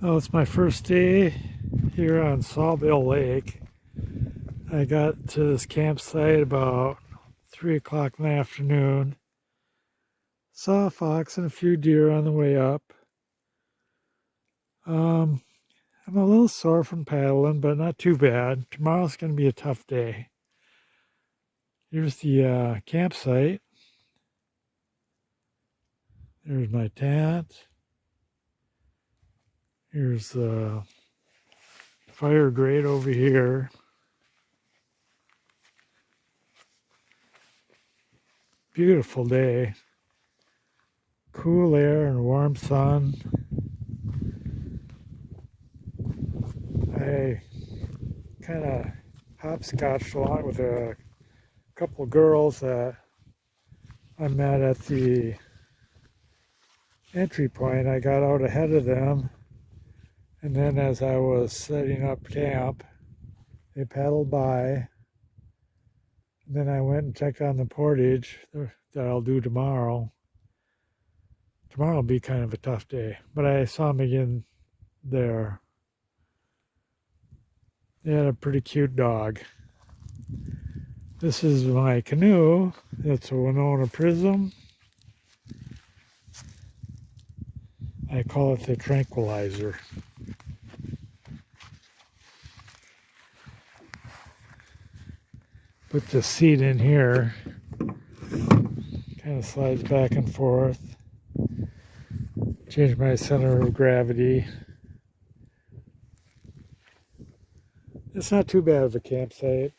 Well, it's my first day here on Sawbill Lake. I got to this campsite about 3 o'clock in the afternoon. Saw a fox and a few deer on the way up. I'm a little sore from paddling, but not too bad. Tomorrow's going to be a tough day. Here's the campsite. There's my tent. Here's the fire grate over here. Beautiful day. Cool air and warm sun. I kind of hopscotched along with a couple girls that I met at the entry point. I got out ahead of them, and then as I was setting up camp, they paddled by. Then I went and checked on the portage that I'll do tomorrow. Tomorrow will be kind of a tough day, but I saw them again there. They had a pretty cute dog. This is my canoe. It's a Winona Prism. I call it the Tranquilizer. Put the seat in here. Kind of slides back and forth. Change my center of gravity. It's not too bad of a campsite.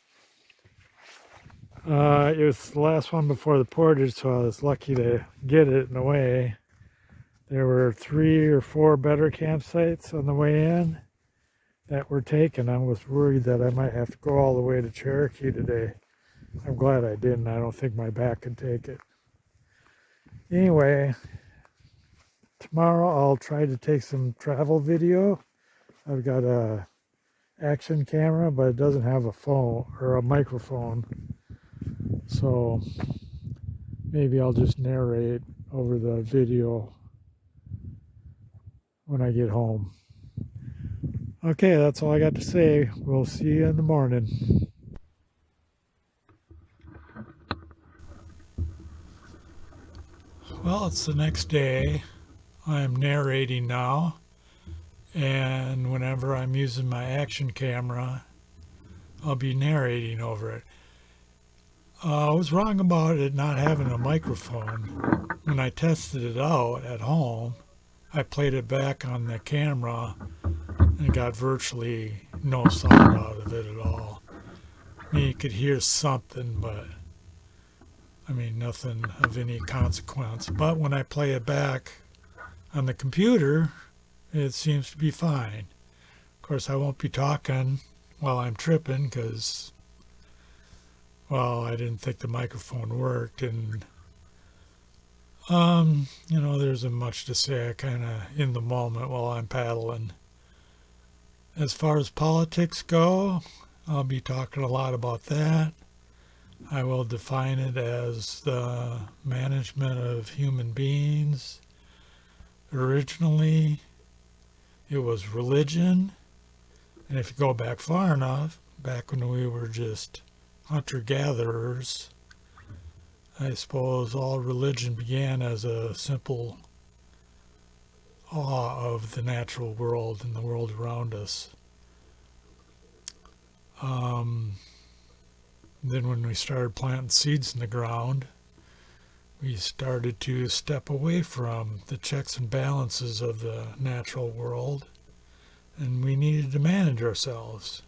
It was the last one before the Portage, so I was lucky to get it in a way. There were 3 or 4 better campsites on the way in that were taken. I was worried that I might have to go all the way to Cherokee today. I'm glad I didn't. I don't think my back could take it. Anyway, tomorrow I'll try to take some travel video. I've got a action camera, but it doesn't have a phone or a microphone. So maybe I'll just narrate over the video when I get home. Okay, that's all I got to say. We'll see you in the morning. Well, it's the next day. I'm narrating now, and whenever I'm using my action camera, I'll be narrating over it. I was wrong about it not having a microphone. When I tested it out at home, I played it back on the camera and got virtually no sound out of it at all. I mean, you could hear something, but I mean, nothing of any consequence. But when I play it back on the computer, it seems to be fine. Of course, I won't be talking while I'm tripping because, well, I didn't think the microphone worked. And, there isn't much to say. I kind of in the moment while I'm paddling. As far as politics go, I'll be talking a lot about that. I will define it as the management of human beings. Originally, it was religion. And if you go back far enough, back when we were just hunter-gatherers, I suppose all religion began as a simple awe of the natural world and the world around us. Then when we started planting seeds in the ground, we started to step away from the checks and balances of the natural world, and we needed to manage ourselves.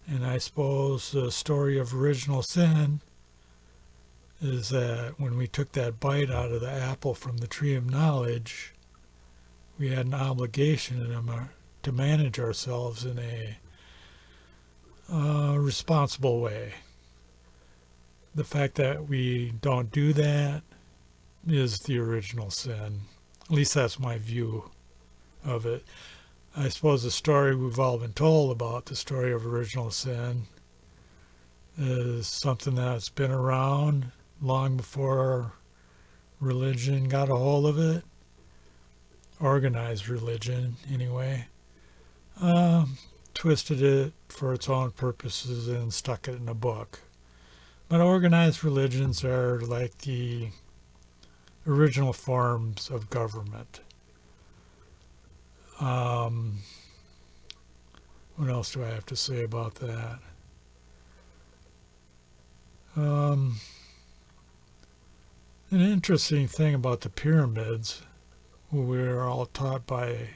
And I suppose the story of original sin is that when we took that bite out of the apple from the tree of knowledge, we had an obligation to manage ourselves in a responsible way. The fact that we don't do that is the original sin. At least that's my view of it. I suppose the story we've all been told about, the story of original sin, is something that's been around long before religion got a hold of it, organized religion anyway, twisted it for its own purposes and stuck it in a book. But organized religions are like the original forms of government. What else do I have to say about that? An interesting thing about the pyramids, we were all taught by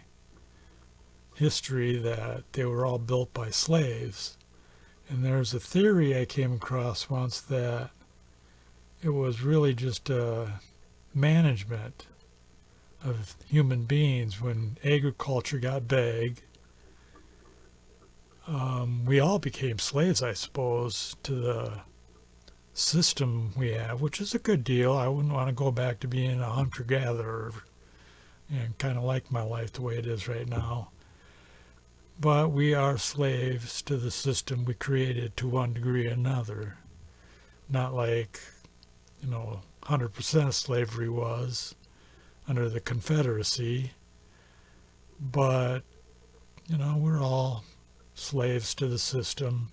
history that they were all built by slaves. And there's a theory I came across once that it was really just a management of human beings. When agriculture got big, we all became slaves, I suppose, to the system we have, which is a good deal. I wouldn't want to go back to being a hunter-gatherer and kind of like my life the way it is right now. But we are slaves to the system we created to one degree or another. Not like, 100% of slavery was under the Confederacy. But, we're all slaves to the system.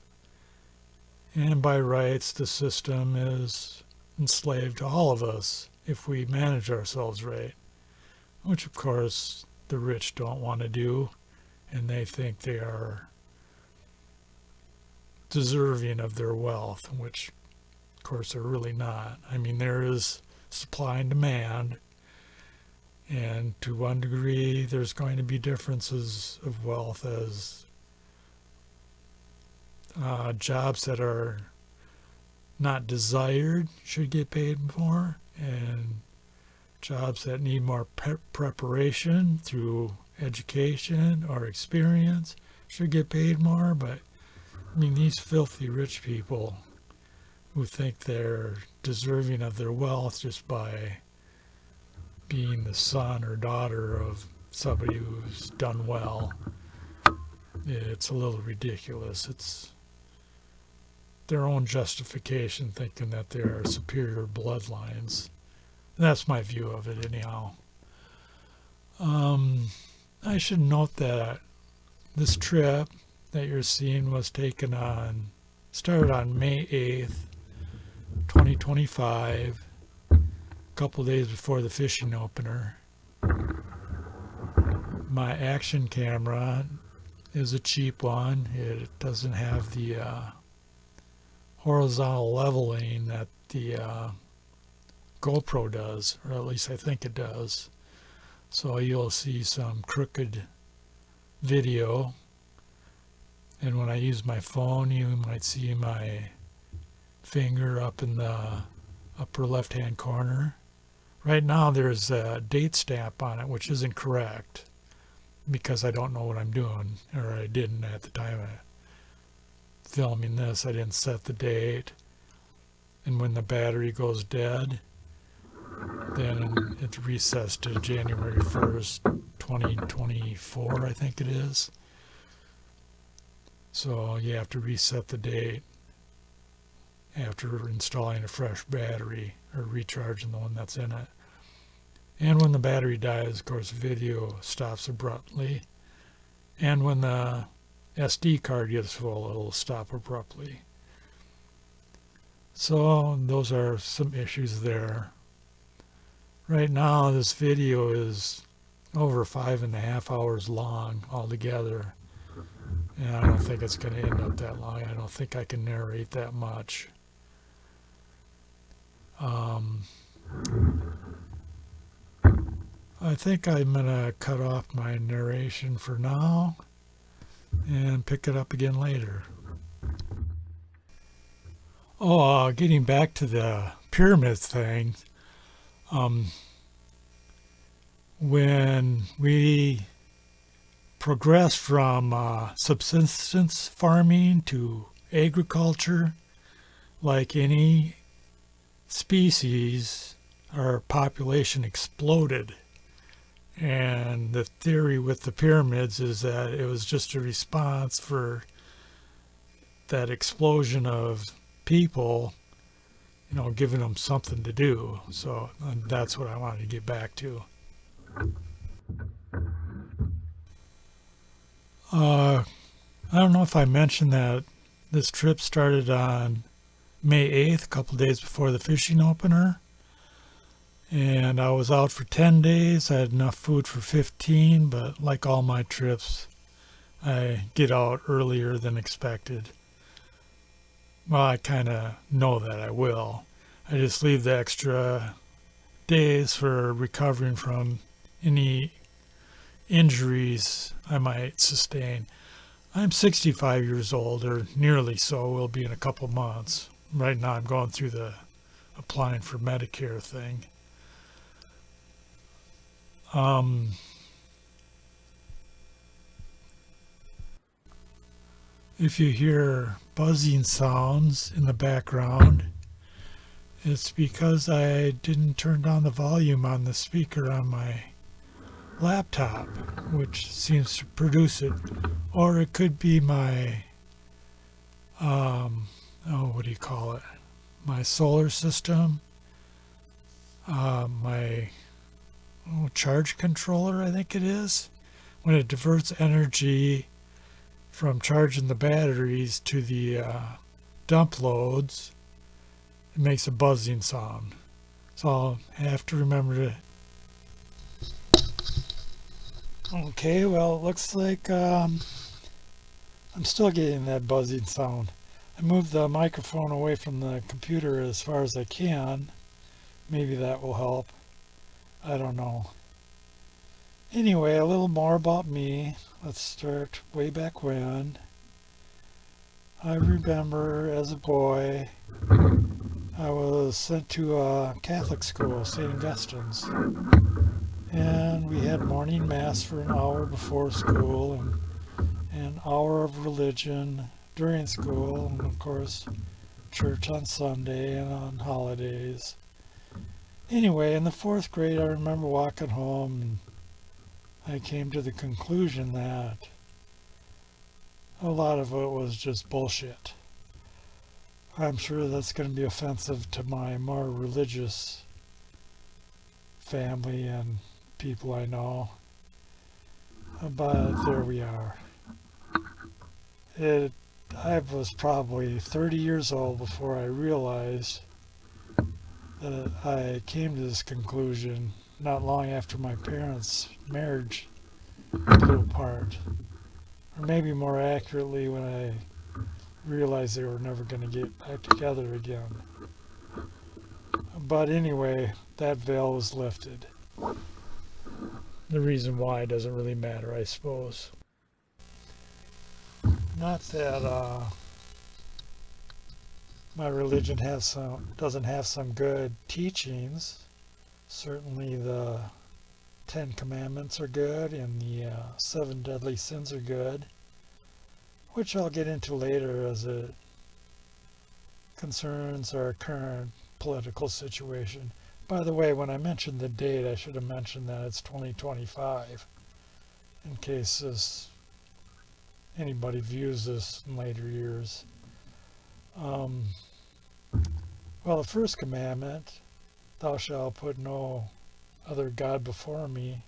And by rights, the system is enslaved to all of us if we manage ourselves right. Which, of course, the rich don't want to do. And they think they are deserving of their wealth, which, of course, they're really not. I mean, there is supply and demand, and to one degree, there's going to be differences of wealth as jobs that are not desired should get paid more, and jobs that need more preparation through education or experience should get paid more. But I mean, these filthy rich people who think they're deserving of their wealth just by being the son or daughter of somebody who's done well, it's a little ridiculous. It's their own justification, thinking that they are superior bloodlines. That's my view of it anyhow. I should note that this trip that you're seeing was started on May 8th, 2025, a couple days before the fishing opener. My action camera is a cheap one. It doesn't have the horizontal leveling that the GoPro does, or at least I think it does. So you'll see some crooked video, and when I use my phone, you might see my finger up in the upper left hand corner. Right now there's a date stamp on it, which isn't correct because I don't know what I'm doing, or I didn't at the time of filming this. I didn't set the date, and when the battery goes dead, then it's recessed to January 1st, 2024, I think it is. So you have to reset the date after installing a fresh battery or recharging the one that's in it. And when the battery dies, of course, video stops abruptly. And when the SD card gets full, it'll stop abruptly. So those are some issues there. Right now, this video is over 5.5 hours long altogether. And I don't think it's going to end up that long. I don't think I can narrate that much. I think I'm going to cut off my narration for now and pick it up again later. Getting back to the pyramids thing. When we progressed from subsistence farming to agriculture, like any species, our population exploded. And the theory with the pyramids is that it was just a response for that explosion of people, giving them something to do. So that's what I wanted to get back to. Uh, I don't know if I mentioned that this trip started on May 8th, a couple days before the fishing opener. And I was out for 10 days. I had enough food for 15, but like all my trips, I get out earlier than expected. Well, I kind of know that I will. I just leave the extra days for recovering from any injuries I might sustain. I'm 65 years old, or nearly so, will be in a couple months. Right now, I'm going through the applying for Medicare thing. Um, if you hear buzzing sounds in the background, it's because I didn't turn down the volume on the speaker on my laptop, which seems to produce it. Or it could be my, what do you call it? My solar system, my charge controller, I think it is. When it diverts energy from charging the batteries to the dump loads, it makes a buzzing sound. So I'll have to remember to. Okay, well, it looks like I'm still getting that buzzing sound. I moved the microphone away from the computer as far as I can. Maybe that will help. I don't know. Anyway, a little more about me. Let's start way back when. I remember as a boy, I was sent to a Catholic school, St. Augustine's. And we had morning mass for an hour before school and an hour of religion during school, and of course, church on Sunday and on holidays. Anyway, in the fourth grade, I remember walking home and I came to the conclusion that a lot of it was just bullshit. I'm sure that's going to be offensive to my more religious family and people I know, but there we are. I was probably 30 years old before I realized that I came to this conclusion not long after my parents' marriage blew apart. Or maybe more accurately, when I realized they were never going to get back together again. But anyway, that veil was lifted. The reason why doesn't really matter, I suppose. Not that my religion doesn't have some good teachings. Certainly the 10 Commandments are good, and the 7 deadly sins are good, which I'll get into later as it concerns our current political situation. By the way, when I mentioned the date, I should have mentioned that it's 2025, in case anybody views this in later years. Well, the first commandment, thou shalt put no other God before me,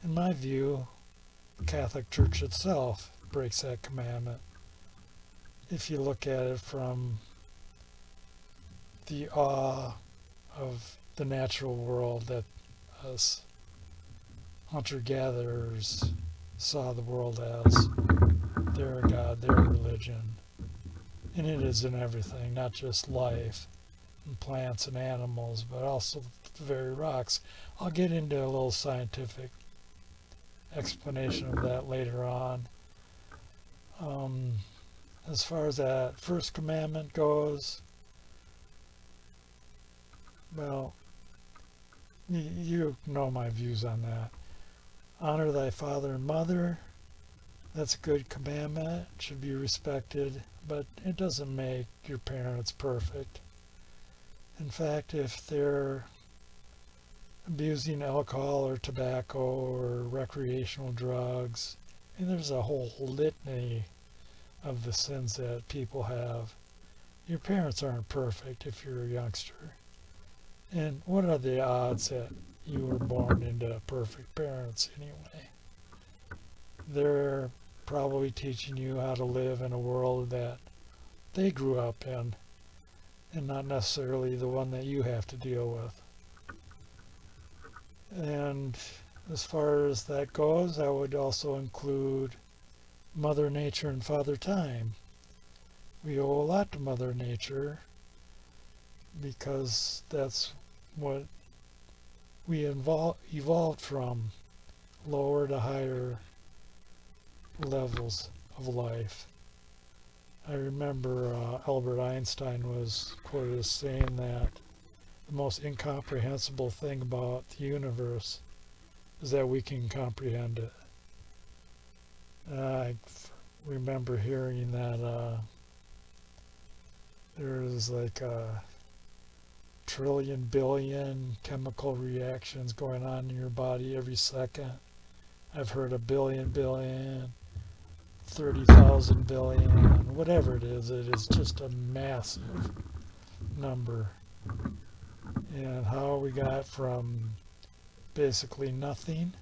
in my view, the Catholic Church itself breaks that commandment. If you look at it from the awe of the natural world that us hunter-gatherers saw the world as, their God, their religion. And it is in everything, not just life and plants and animals, but also the very rocks. I'll get into a little scientific explanation of that later on. As far as that first commandment goes, well, you know my views on that. Honor thy father and mother. That's a good commandment. It should be respected, but it doesn't make your parents perfect. In fact, if they're abusing alcohol or tobacco or recreational drugs, and there's a whole litany of the sins that people have, your parents aren't perfect if you're a youngster. And what are the odds that you were born into perfect parents anyway? They're probably teaching you how to live in a world that they grew up in, and not necessarily the one that you have to deal with. And as far as that goes, I would also include Mother Nature and Father Time. We owe a lot to Mother Nature because that's what we evolved from, lower to higher levels of life. I remember Albert Einstein was quoted as saying that the most incomprehensible thing about the universe is that we can comprehend it. I remember hearing that there's like a trillion billion chemical reactions going on in your body every second. I've heard a billion, 30,000 billion, whatever it is just a massive number. And how we got from basically nothing,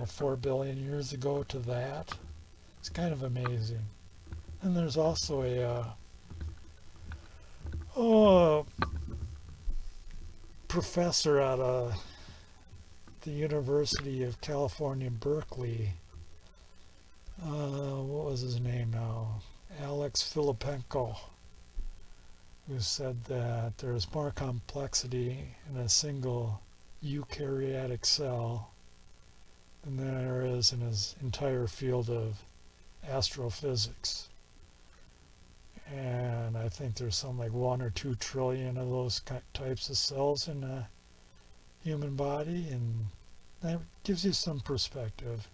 4 billion years ago to that, it's kind of amazing. And there's also a professor out of the University of California, Berkeley. What was his name now? Alex Filipenko, who said that there's more complexity in a single eukaryotic cell than there is in his entire field of astrophysics. And I think there's some like 1 or 2 trillion of those types of cells in a human body, and that gives you some perspective.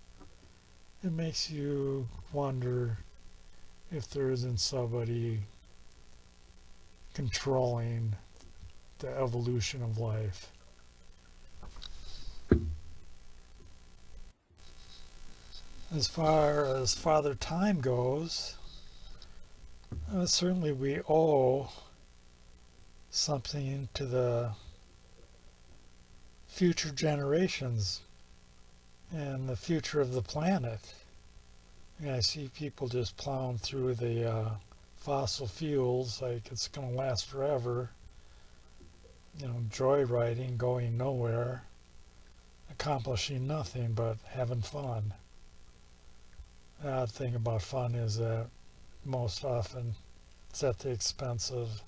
It makes you wonder if there isn't somebody controlling the evolution of life. As far as Father Time goes, certainly we owe something to the future generations and the future of the planet. I see people just plowing through the fossil fuels like it's going to last forever, joyriding, going nowhere, accomplishing nothing but having fun. The odd thing about fun is that most often it's at the expense of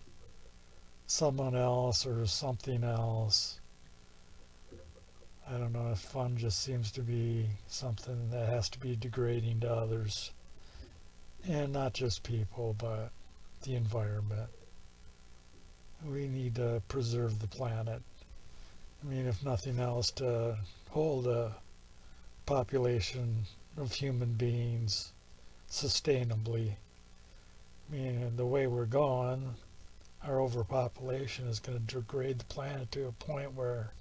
someone else or something else. I don't know, if fun just seems to be something that has to be degrading to others. And not just people, but the environment. We need to preserve the planet. I mean, if nothing else, to hold a population of human beings sustainably. I mean, the way we're going, our overpopulation is going to degrade the planet to a point where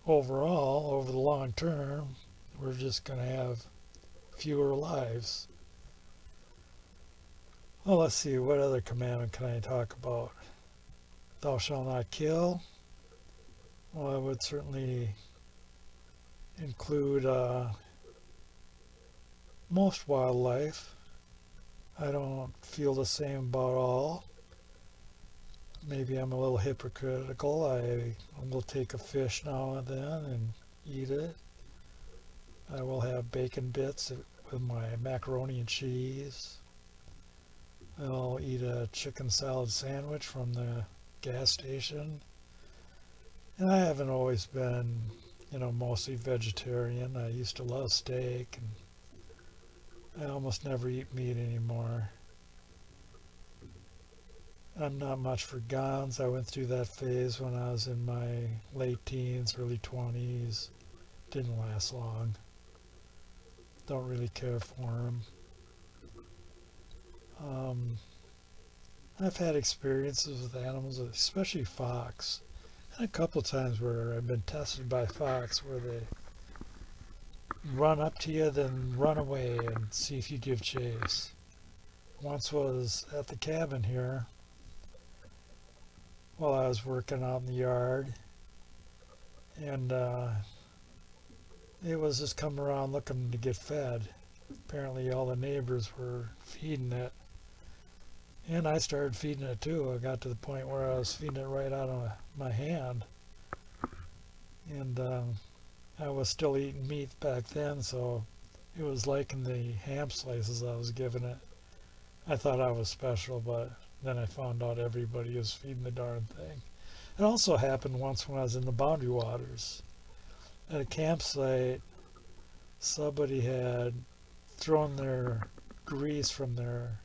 overall, over the long term, we're just going to have fewer lives. Well, let's see, what other commandment can I talk about? Thou shalt not kill. Well, I would certainly include most wildlife. I don't feel the same about all. Maybe I'm a little hypocritical. I will take a fish now and then and eat it. I will have bacon bits with my macaroni and cheese. I'll eat a chicken salad sandwich from the gas station. And I haven't always been, mostly vegetarian. I used to love steak, and I almost never eat meat anymore. I'm not much for guns. I went through that phase when I was in my late teens, early 20s. Didn't last long. Don't really care for them. I've had experiences with animals, especially fox. And a couple times where I've been tested by fox, where they run up to you, then run away and see if you give chase. Once was at the cabin here while I was working out in the yard, and it was just coming around looking to get fed. Apparently all the neighbors were feeding it. And I started feeding it too. I got to the point where I was feeding it right out of my hand. And I was still eating meat back then, so it was liking the ham slices I was giving it. I thought I was special, but then I found out everybody was feeding the darn thing. It also happened once when I was in the Boundary Waters. At a campsite, somebody had thrown their grease from their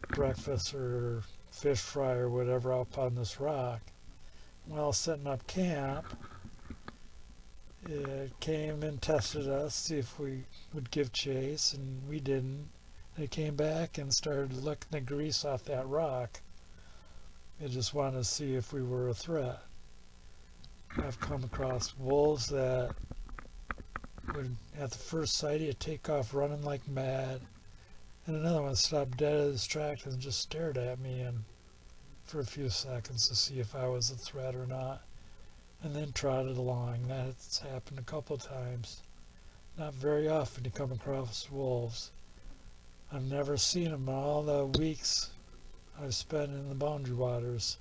breakfast or fish fry or whatever up on this rock. While setting up camp, it came and tested us, see if we would give chase, and we didn't. It came back and started licking the grease off that rock. It just wanted to see if we were a threat. I've come across wolves that would, at the first sight, he'd take off running like mad, and another one stopped dead in his tracks and just stared at me and for a few seconds to see if I was a threat or not, and then trotted along. That's happened a couple of times. Not very often you come across wolves. I've never seen them in all the weeks I've spent in the Boundary Waters.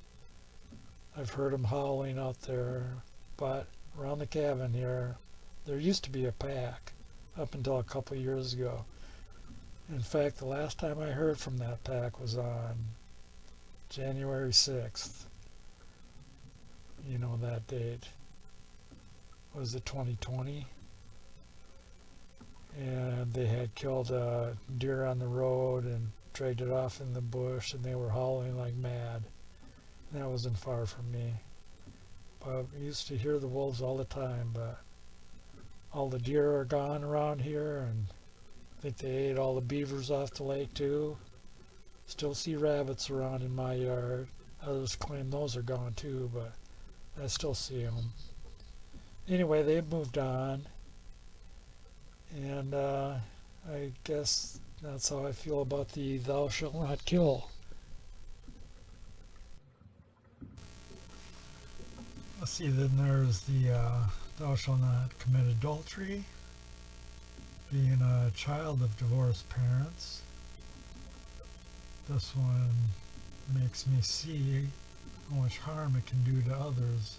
I've heard them howling out there, but around the cabin here, there used to be a pack up until a couple of years ago. In fact, the last time I heard from that pack was on January 6th. You know that date. Was it 2020? And they had killed a deer on the road and dragged it off in the bush, and they were howling like mad. And that wasn't far from me. But we used to hear the wolves all the time, but all the deer are gone around here, and I think they ate all the beavers off the lake too. Still see rabbits around in my yard. Others claim those are gone too, but I still see them. Anyway, they've moved on. And I guess that's how I feel about the thou shalt not kill. Let's see, then there's the thou shalt not commit adultery, being a child of divorced parents. This one makes me see how much harm it can do to others.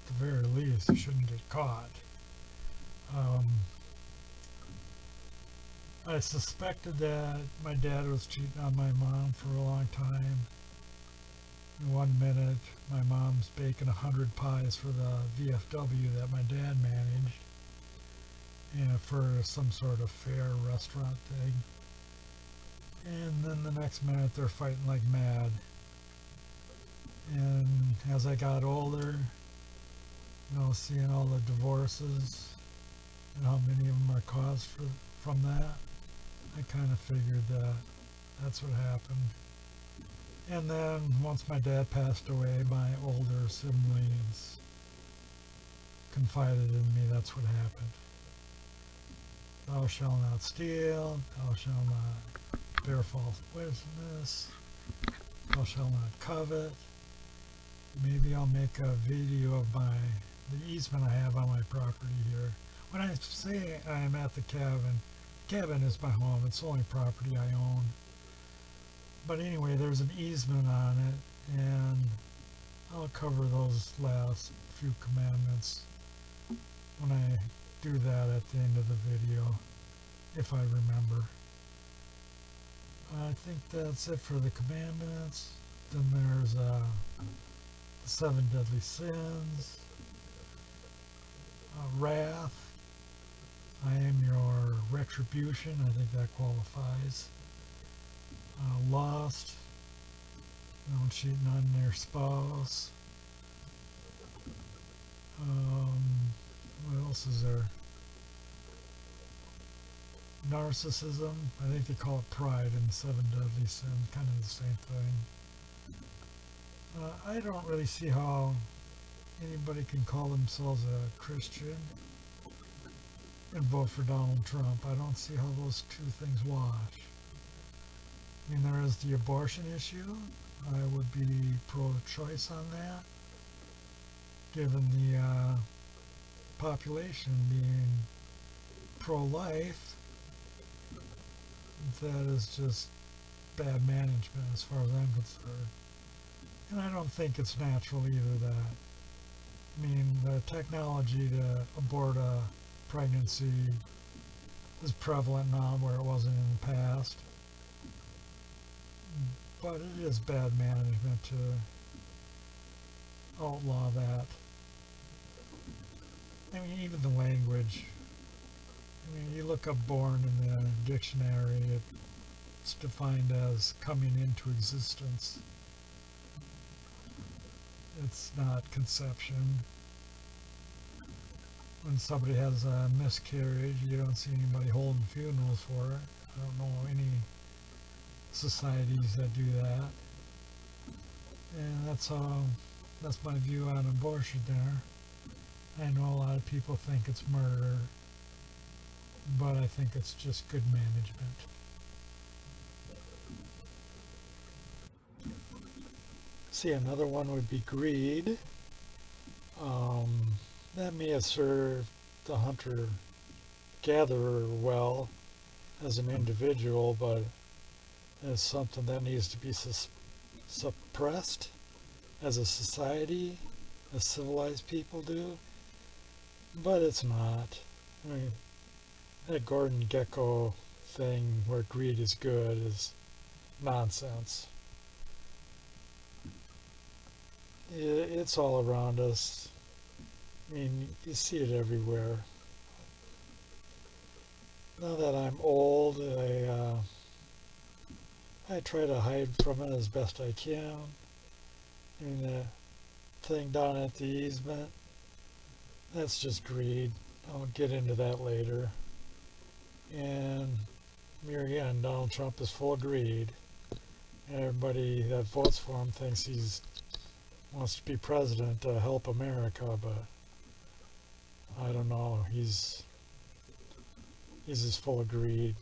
At the very least, you shouldn't get caught. I suspected that my dad was cheating on my mom for a long time. In 1 minute, my mom's baking 100 pies for the VFW that my dad managed, and for some sort of fair restaurant thing. And then the next minute, they're fighting like mad. And as I got older, seeing all the divorces and how many of them are caused from that, I kind of figured that that's what happened. And then once my dad passed away, my older siblings confided in me that's what happened. Thou shalt not steal, thou shalt not bear false witness, thou shalt not covet. Maybe I'll make a video of the easement I have on my property here. When I say I'm at the cabin is my home. It's the only property I own. But anyway, there's an easement on it, and I'll cover those last few commandments when I do that at the end of the video, if I remember. I think that's it for the commandments. Then there's the 7 deadly sins, wrath. I am your retribution. I think that qualifies. Lust. Cheating on their spouse. What else is there? Narcissism. I think they call it pride in the 7 deadly sins. Kind of the same thing. I don't really see how anybody can call themselves a Christian and vote for Donald Trump. I don't see how those two things wash. I mean, there is the abortion issue. I would be pro-choice on that, given the population being pro-life, that is just bad management as far as I'm concerned. And I don't think it's natural either that. I mean, the technology to abort a pregnancy is prevalent now where it wasn't in the past. But it is bad management to outlaw that. I mean, even the language. I mean, you look up born in the dictionary, it's defined as coming into existence. It's not conception. When somebody has a miscarriage, you don't see anybody holding funerals for it. I don't know any societies that do that. And that's my view on abortion there. I know a lot of people think it's murder, but I think it's just good management. See, another one would be greed. That may have served the hunter-gatherer well as an individual, but it's something that needs to be suppressed as a society, as civilized people do. But it's not. I mean, that Gordon Gekko thing where greed is good is nonsense. It's all around us. I mean, you see it everywhere. Now that I'm old, I try to hide from it as best I can. I mean, the thing down at the easement, that's just greed. I'll get into that later. And here again, Donald Trump is full of greed. And everybody that votes for him thinks he's wants to be president to help America, but I don't know. He's just full of greed.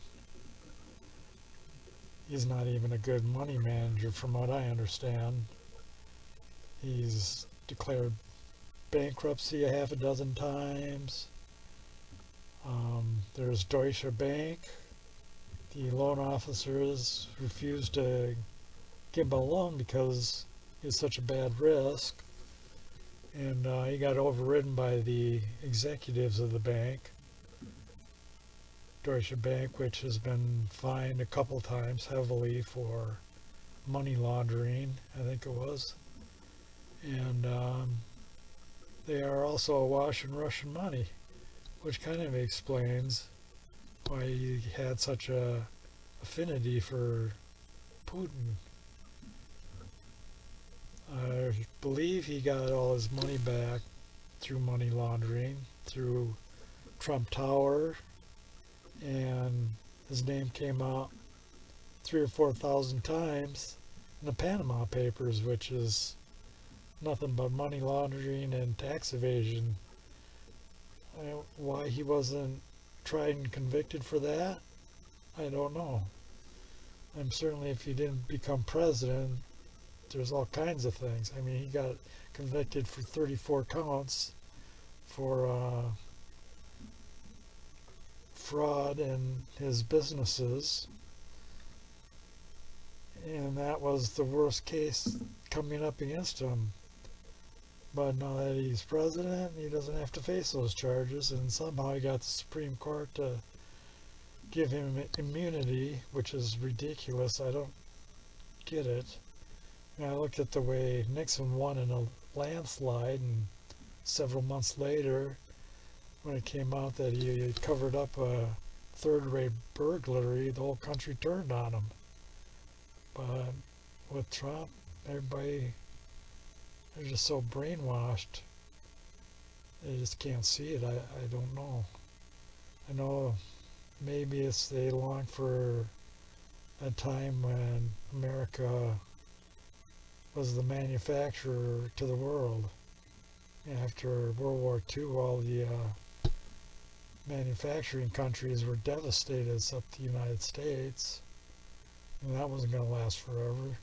He's not even a good money manager from what I understand. He's declared bankruptcy a half a dozen times. There's Deutsche Bank. The loan officers refused to give him a loan because he's such a bad risk. And he got overridden by the executives of the bank. Deutsche Bank, which has been fined a couple times heavily for money laundering, I think it was. And they are also awash in Russian money, which kind of explains why he had such a affinity for Putin. I believe he got all his money back through money laundering, through Trump Tower, and his name came out 3,000 or 4,000 times in the Panama Papers, which is nothing but money laundering and tax evasion. Why he wasn't tried and convicted for that, I don't know. And certainly if he didn't become president, there's all kinds of things. I mean, he got convicted for 34 counts for fraud in his businesses, and that was the worst case coming up against him. But now that he's president, he doesn't have to face those charges, and somehow he got the Supreme Court to give him immunity, which is ridiculous. I don't get it. And I looked at the way Nixon won in a landslide, and several months later, when it came out that he had covered up a third-rate burglary, the whole country turned on him. But with Trump, everybody, they're just so brainwashed. They just can't see it. I don't know. I know maybe it's they long for a time when America was the manufacturer to the world. After World War II, all the manufacturing countries were devastated except the United States. And that wasn't going to last forever.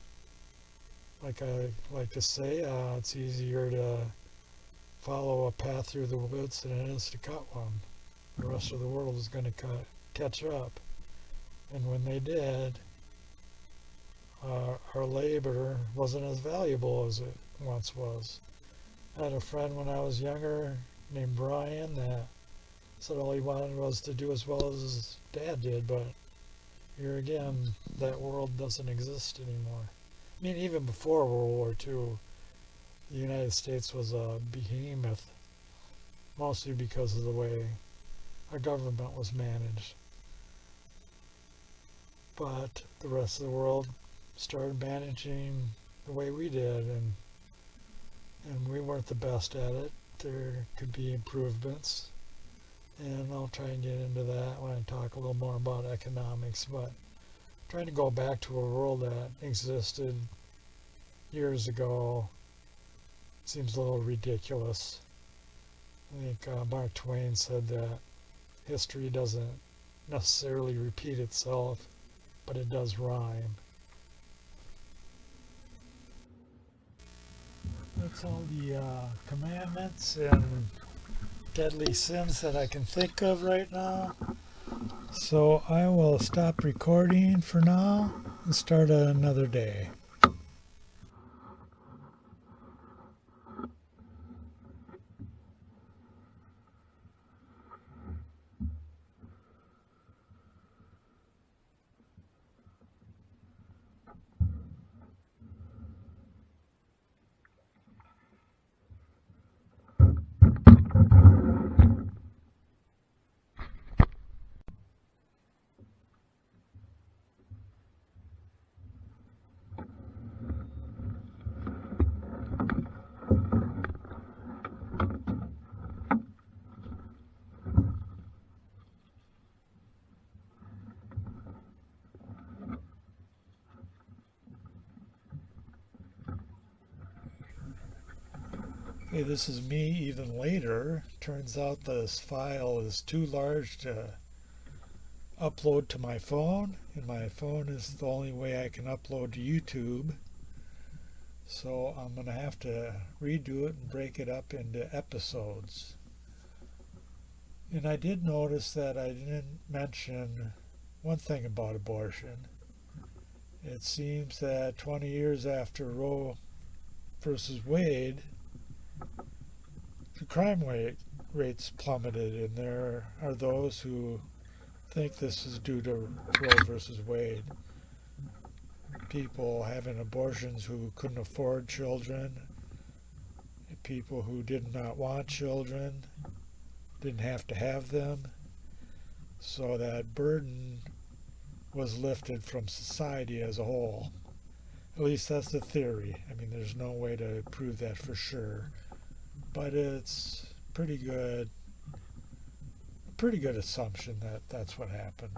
Like I like to say, it's easier to follow a path through the woods and it is to cut one. The rest of the world is going to catch up. And when they did, our labor wasn't as valuable as it once was. I had a friend when I was younger named Brian that said all he wanted was to do as well as his dad did, but here again, that world doesn't exist anymore. I mean, even before World War II, the United States was a behemoth, mostly because of the way our government was managed. But the rest of the world started managing the way we did, and we weren't the best at it. There could be improvements, and I'll try and get into that when I talk a little more about economics, but trying to go back to a world that existed years ago seems a little ridiculous. I think Mark Twain said that history doesn't necessarily repeat itself, but it does rhyme. That's all the commandments and deadly sins that I can think of right now. So I will stop recording for now and start another day. Okay, this is me even later. Turns out this file is too large to upload to my phone, and my phone is the only way I can upload to YouTube. So I'm going to have to redo it and break it up into episodes. And I did notice that I didn't mention one thing about abortion. It seems that 20 years after Roe versus Wade, the crime rates plummeted, and there are those who think this is due to Roe versus Wade. People having abortions who couldn't afford children, people who did not want children, didn't have to have them. So that burden was lifted from society as a whole. At least that's the theory. I mean, there's no way to prove that for sure, but it's a pretty good assumption that that's what happened.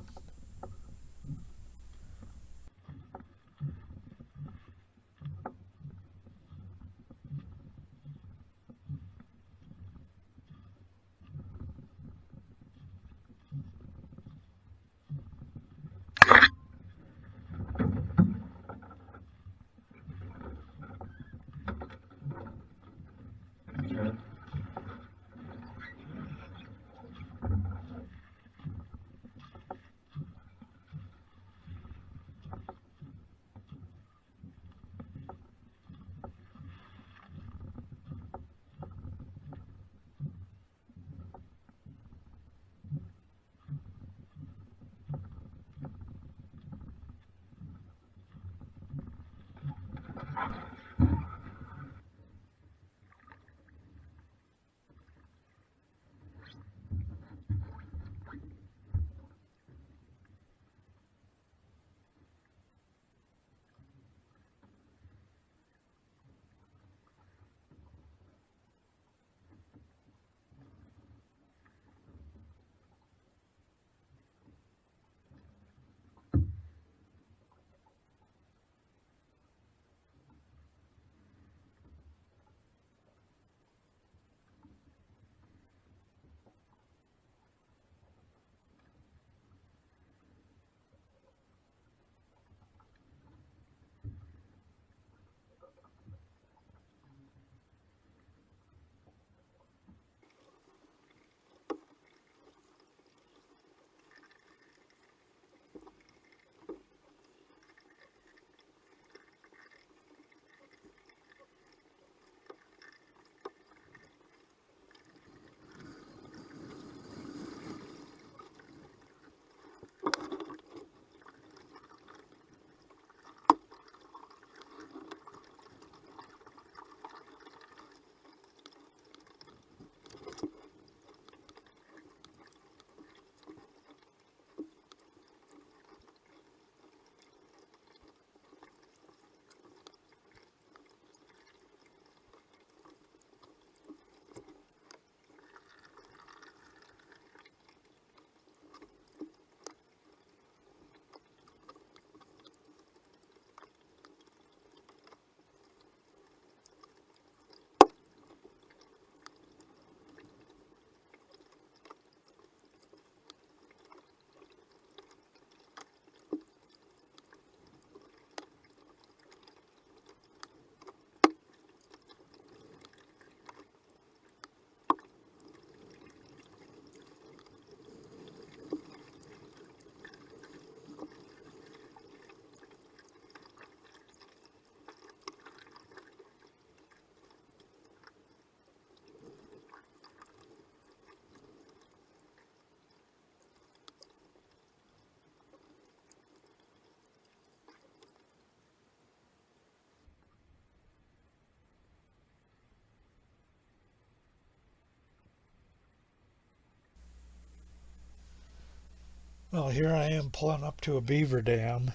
Well, here I am pulling up to a beaver dam,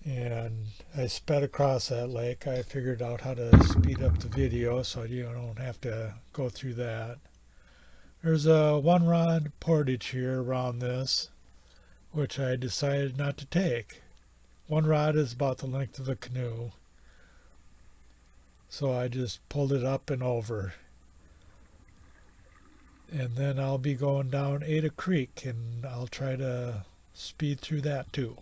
and I sped across that lake. I figured out how to speed up the video so you don't have to go through that. There's a one rod portage here around this, which I decided not to take. One rod is about the length of a canoe, so I just pulled it up and over. And then I'll be going down Ada Creek, and I'll try to speed through that too.